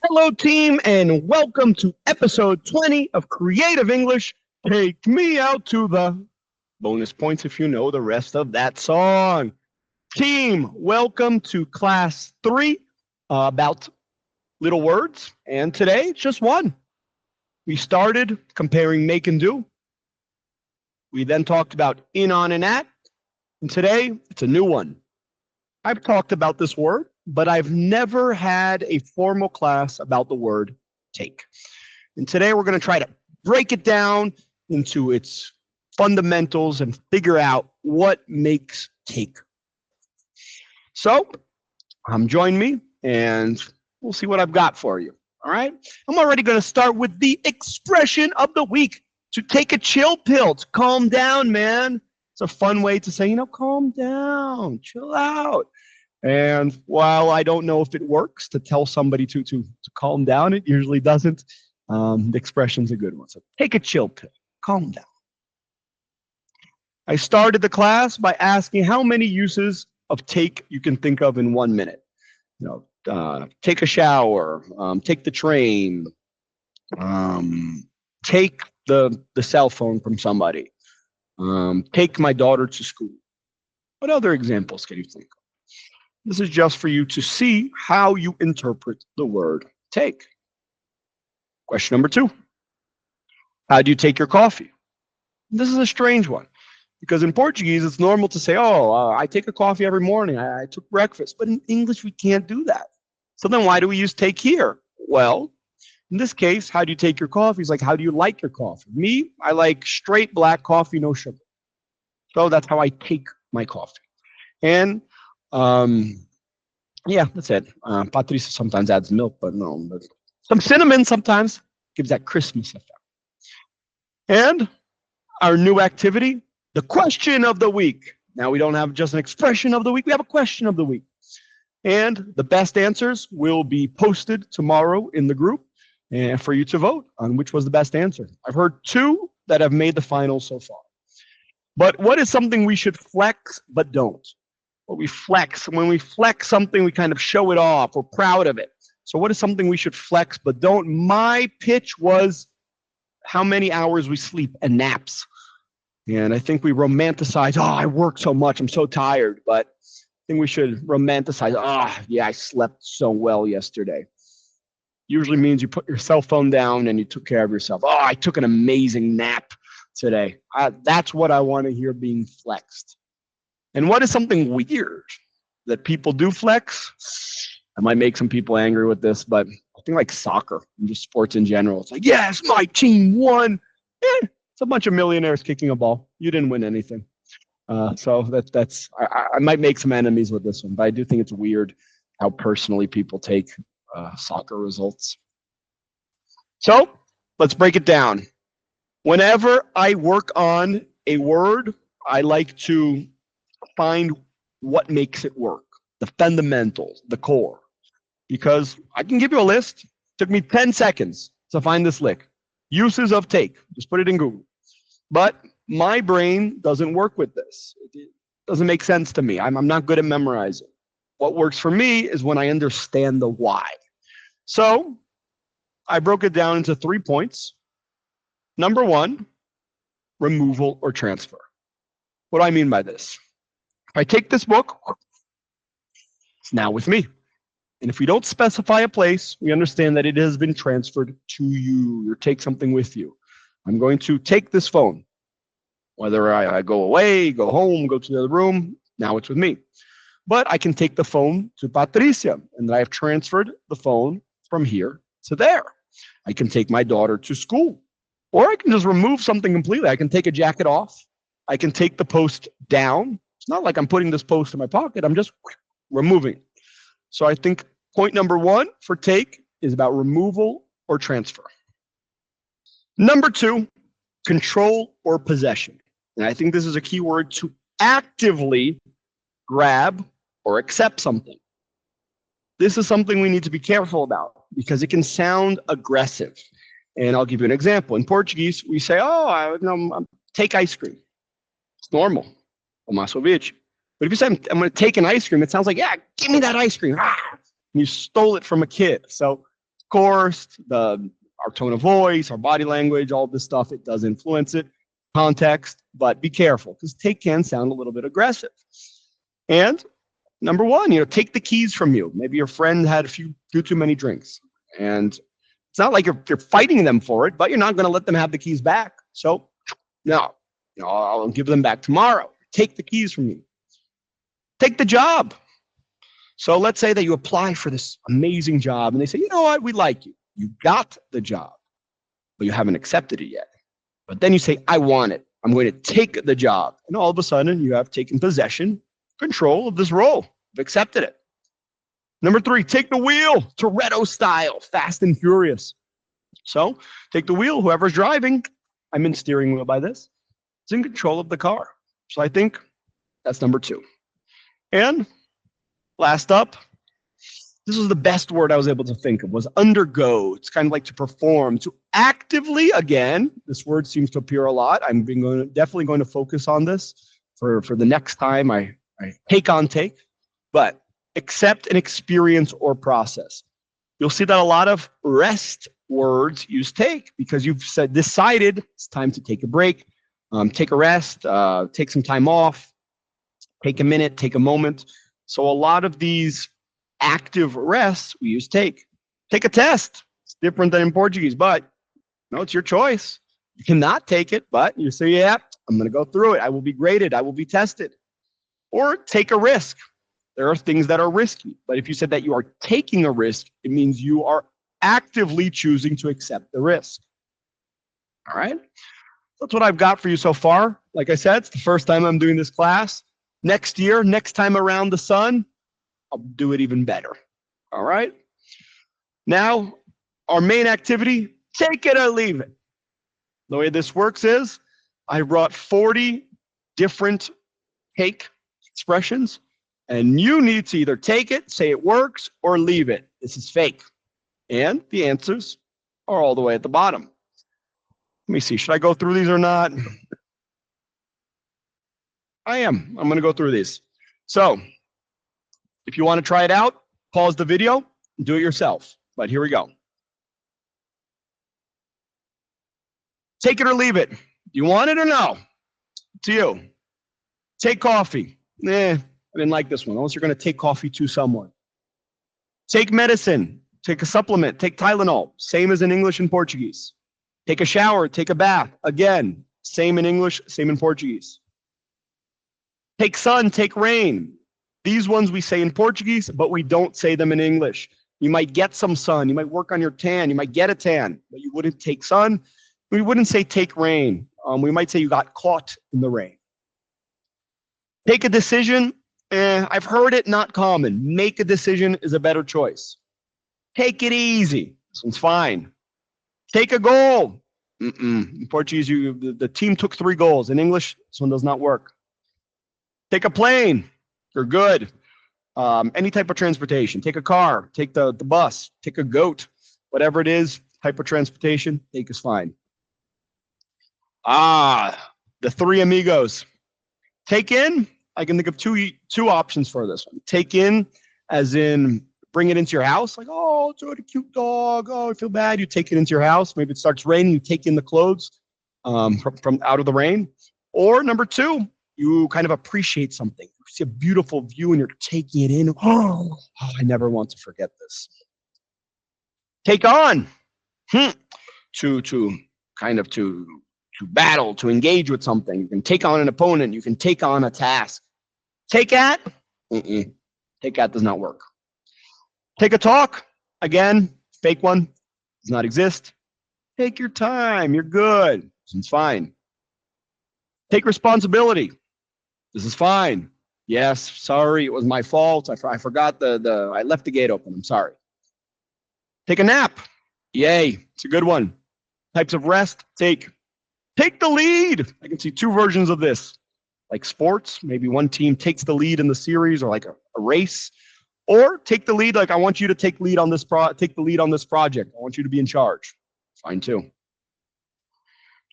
Hello, team, and welcome to episode 20 of Creative English. Take me out to the bonus points if you know the rest of that song. Team, welcome to class 3 about little words. And today, it's just one. We started comparing make and do. We then talked about in, on, and at. And today, it's a new one. I've talked about this word, but I've never had a formal class about the word take. And today we're going to try to break it down into its fundamentals and figure out what makes take. So, join me and we'll see what I've got for you. All right. I'm already going to start with the expression of the week. To take a chill pill, to calm down, man. It's a fun way to say, calm down, chill out. And while I don't know if it works to tell somebody to calm down, it usually doesn't. The expression's a good one. So take a chill pill, calm down. I started the class by asking how many uses of take you can think of in 1 minute. Take a shower, take the train, take the cell phone from somebody, take my daughter to school. What other examples can you think of? This is just for you to see how you interpret the word take. Question number 2. How do you take your coffee? This is a strange one because in Portuguese, it's normal to say, I take a coffee every morning. I took breakfast. But in English, we can't do that. So then why do we use take here? Well, in this case, how do you take your coffee? It's like, how do you like your coffee? Me, I like straight black coffee, no sugar. So that's how I take my coffee. And yeah, that's it. Patricia sometimes adds milk, but no. But some cinnamon sometimes gives that Christmas effect. And our new activity, the question of the week. Now we don't have just an expression of the week, we have a question of the week. And the best answers will be posted tomorrow in the group and for you to vote on which was the best answer. I've heard 2 that have made the final so far. But what is something we should flex but don't? When we flex something, we kind of show it off. We're proud of it. So what is something we should flex but don't? My pitch was how many hours we sleep and naps. And I think we romanticize, I work so much, I'm so tired. But I think we should romanticize, yeah, I slept so well yesterday. Usually means you put your cell phone down and you took care of yourself. I took an amazing nap today. That's what I want to hear being flexed. And what is something weird that people do flex? I might make some people angry with this, but I think like soccer and just sports in general. It's like, yes, my team won. It's a bunch of millionaires kicking a ball. You didn't win anything. So that's I might make some enemies with this one, but I do think it's weird how personally people take soccer results. So let's break it down. Whenever I work on a word, I like to find what makes it work, the fundamentals, the core. Because I can give you a list. It took me 10 seconds to find this lick. Uses of take. Just put it in Google. But my brain doesn't work with this. It doesn't make sense to me. I'm not good at memorizing. What works for me is when I understand the why. So I broke it down into 3 points. Number 1, removal or transfer. What do I mean by this? If I take this book, it's now with me. And if we don't specify a place, we understand that it has been transferred to you. You take something with you. I'm going to take this phone. Whether I go away, go home, go to the other room, now it's with me. But I can take the phone to Patricia, and I have transferred the phone from here to there. I can take my daughter to school. Or I can just remove something completely. I can take a jacket off. I can take the post down. It's not like I'm putting this post in my pocket. I'm just removing. So I think point number 1 for take is about removal or transfer. Number 2, control or possession. And I think this is a key word to actively grab or accept something. This is something we need to be careful about because it can sound aggressive. And I'll give you an example. In Portuguese, we say, take ice cream. It's normal. But if you say, I'm going to take an ice cream, it sounds like, yeah, give me that ice cream. You stole it from a kid. So course, our tone of voice, our body language, all this stuff, it does influence it. Context, but be careful because take can sound a little bit aggressive. And number one, take the keys from you. Maybe your friend had a few too many drinks, and it's not like you're fighting them for it, but you're not going to let them have the keys back. So no, I'll give them back tomorrow. Take the keys from you. Take the job. So let's say that you apply for this amazing job and they say, you know what, we like you. You got the job, but you haven't accepted it yet. But then you say, I want it. I'm going to take the job. And all of a sudden you have taken possession, control of this role. You've accepted it. Number three, take the wheel, Toretto style, fast and furious. So take the wheel, whoever's driving, I'm in steering wheel by this, is in control of the car. So I think that's number two. And last up, this was the best word I was able to think of, was undergo. It's kind of like to perform, to actively, again, this word seems to appear a lot. I'm definitely going to focus on this for the next time I take, but accept an experience or process. You'll see that a lot of rest words use take because you've decided it's time to take a break, take a rest, take some time off, take a minute, take a moment. So a lot of these active rests, we use take. Take a test. It's different than in Portuguese, but it's your choice. You cannot take it, but you say, yeah, I'm going to go through it. I will be graded. I will be tested. Or take a risk. There are things that are risky, but if you said that you are taking a risk, it means you are actively choosing to accept the risk. All right? That's what I've got for you so far. Like I said, it's the first time I'm doing this class. Next year, next time around the sun, I'll do it even better. All right? Now, our main activity, take it or leave it. The way this works is I brought 40 different take expressions, and you need to either take it, say it works, or leave it. This is fake. And the answers are all the way at the bottom. Let me see. Should I go through these or not? I am. I'm going to go through these. So if you want to try it out, pause the video and do it yourself. But here we go. Take it or leave it. Do you want it or no? To you. Take coffee. I didn't like this one, unless you're going to take coffee to someone. Take medicine. Take a supplement. Take Tylenol. Same as in English and Portuguese. Take a shower. Take a bath. Again, same in English, same in Portuguese. Take sun. Take rain. These ones we say in Portuguese, but we don't say them in English. You might get some sun. You might work on your tan. You might get a tan, but you wouldn't take sun. We wouldn't say take rain. We might say you got caught in the rain. Take a decision. I've heard it, not common. Make a decision is a better choice. Take it easy. This one's fine. Take a goal. In Portuguese, the team took 3 goals. In English, this one does not work. Take a plane. You're good. Any type of transportation. Take a car. Take the bus. Take a goat. Whatever it is, type of transportation, take is fine. The 3 amigos. Take in. I can think of two options for this one. Take in, as in bring it into your house. Like, oh, it's a cute dog. Oh, I feel bad. You take it into your house. Maybe it starts raining. You take in the clothes from out of the rain. Or number 2, you kind of appreciate something. You see a beautiful view and you're taking it in. Oh, I never want to forget this. Take on. To battle, to engage with something. You can take on an opponent. You can take on a task. Take at? Take at does not work. Take a talk. Again, fake one. Does not exist. Take your time. You're good. This one's fine. Take responsibility. This is fine. Yes, sorry, it was my fault. I forgot I left the gate open. I'm sorry. Take a nap. Yay, it's a good one. Types of rest. Take the lead. I can see 2 versions of this. Like sports, maybe one team takes the lead in the series or like a race. Or take the lead, like I want you to take lead on this take the lead on this project. I want you to be in charge. Fine too.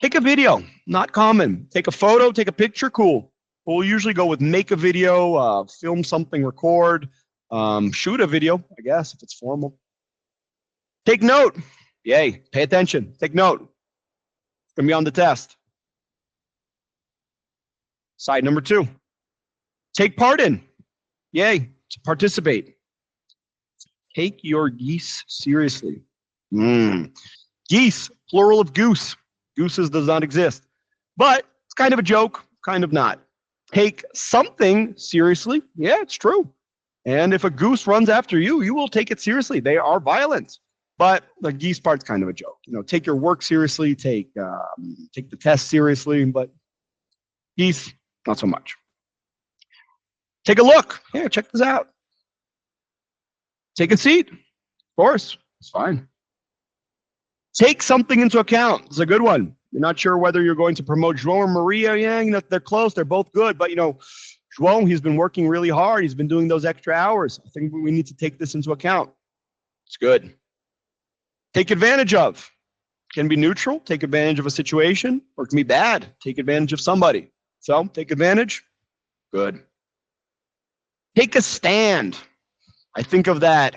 Take a video, not common. Take a photo, take a picture, cool. We'll usually go with make a video, film something, record, shoot a video, I guess, if it's formal. Take note. Yay. Pay attention. Take note. It's going to be on the test. Side number 2. Take part in. Yay. To participate. Take your geese seriously. Geese, plural of goose. Gooses does not exist. But it's kind of a joke, kind of not. Take something seriously. Yeah, it's true. And if a goose runs after you, you will take it seriously. They are violent. But the geese part's kind of a joke. Take your work seriously, take the test seriously, but geese, not so much. Take a look. Yeah, check this out. Take a seat. Of course, it's fine. Take something into account. It's a good one. You're not sure whether you're going to promote João or Maria. Yeah, they're close. They're both good. But, João, he's been working really hard. He's been doing those extra hours. I think we need to take this into account. It's good. Take advantage of. Can be neutral. Take advantage of a situation. Or it can be bad. Take advantage of somebody. So, take advantage. Good. Take a stand. I think of that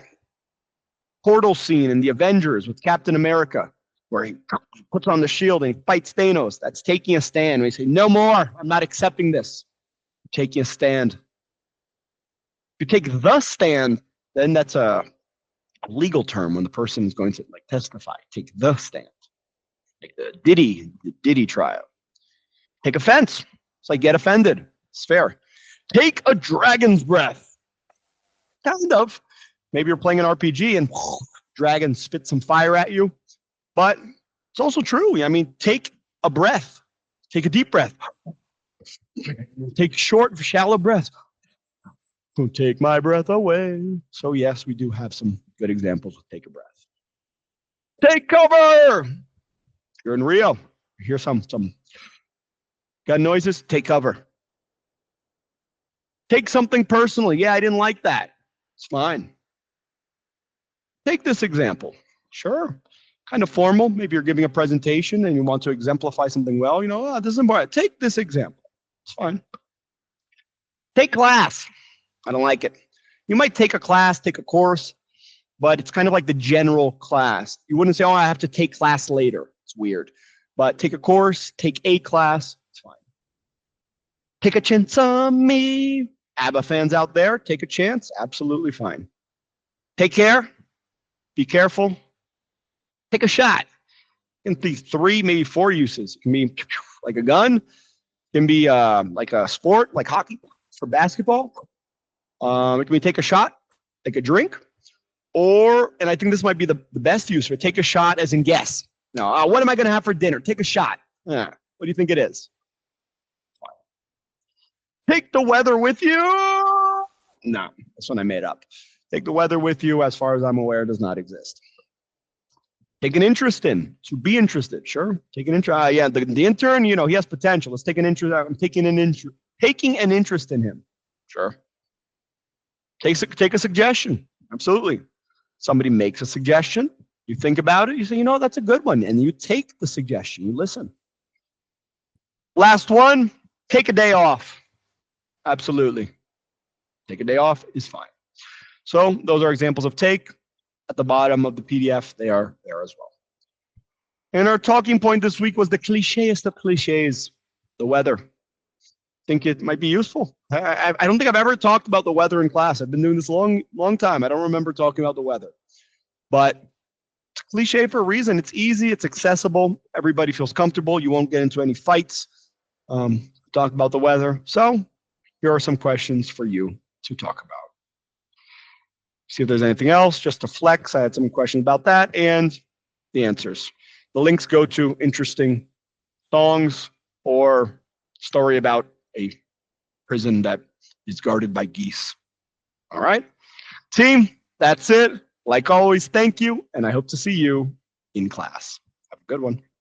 portal scene in the Avengers with Captain America, where he puts on the shield and he fights Thanos. That's taking a stand. We say, no more. I'm not accepting this. Taking a stand. If you take the stand, then that's a legal term when the person is going to testify. Take the stand. Like the Diddy trial. Take offense. It's like get offended. It's fair. Take a dragon's breath. Kind of. Maybe you're playing an RPG and dragon spits some fire at you. But it's also true. I mean, take a breath. Take a deep breath. Take short, shallow breaths. Don't take my breath away. So yes, we do have some good examples of take a breath. Take cover. You're in Rio. You hear some gun noises. Take cover. Take something personally. Yeah, I didn't like that. It's fine. Take this example. Sure. Kind of formal. Maybe you're giving a presentation and you want to exemplify something well. This is important. Take this example. It's fine. Take class. I don't like it. You might take a class, take a course, but it's kind of like the general class. You wouldn't say, I have to take class later. It's weird. But take a course, take a class. It's fine. Take a chance on me. ABBA fans out there, take a chance. Absolutely fine. Take care. Be careful. Take a shot. It can be 3, maybe 4 uses. It can be like a gun. It can be like a sport, like hockey for basketball. It can be take a shot, take a drink. Or, and I think this might be the best use for take a shot as in guess. Now, what am I going to have for dinner? Take a shot. What do you think it is? Take the weather with you. No, that's one I made up. Take the weather with you, as far as I'm aware, does not exist. Take an interest in. To be interested, sure. Take an interest. Yeah, the intern, he has potential. Let's take an interest. I'm taking an interest in him. Sure. Take a suggestion. Absolutely. Somebody makes a suggestion. You think about it. You say, that's a good one. And you take the suggestion. You listen. Last one, take a day off. Absolutely. Take a day off is fine. So those are examples of take. At the bottom of the PDF, they are there as well. And our talking point this week was the clichéest of clichés, the weather. I think it might be useful. I don't think I've ever talked about the weather in class. I've been doing this a long time. I don't remember talking about the weather. But it's a cliche for a reason. It's easy. It's accessible. Everybody feels comfortable. You won't get into any fights. Talk about the weather. So here are some questions for you to talk about. See if there's anything else, just to flex. I had some questions about that and the answers. The links go to interesting songs or story about a prison that is guarded by geese. All right, team, that's it. Like always, thank you, and I hope to see you in class. Have a good one.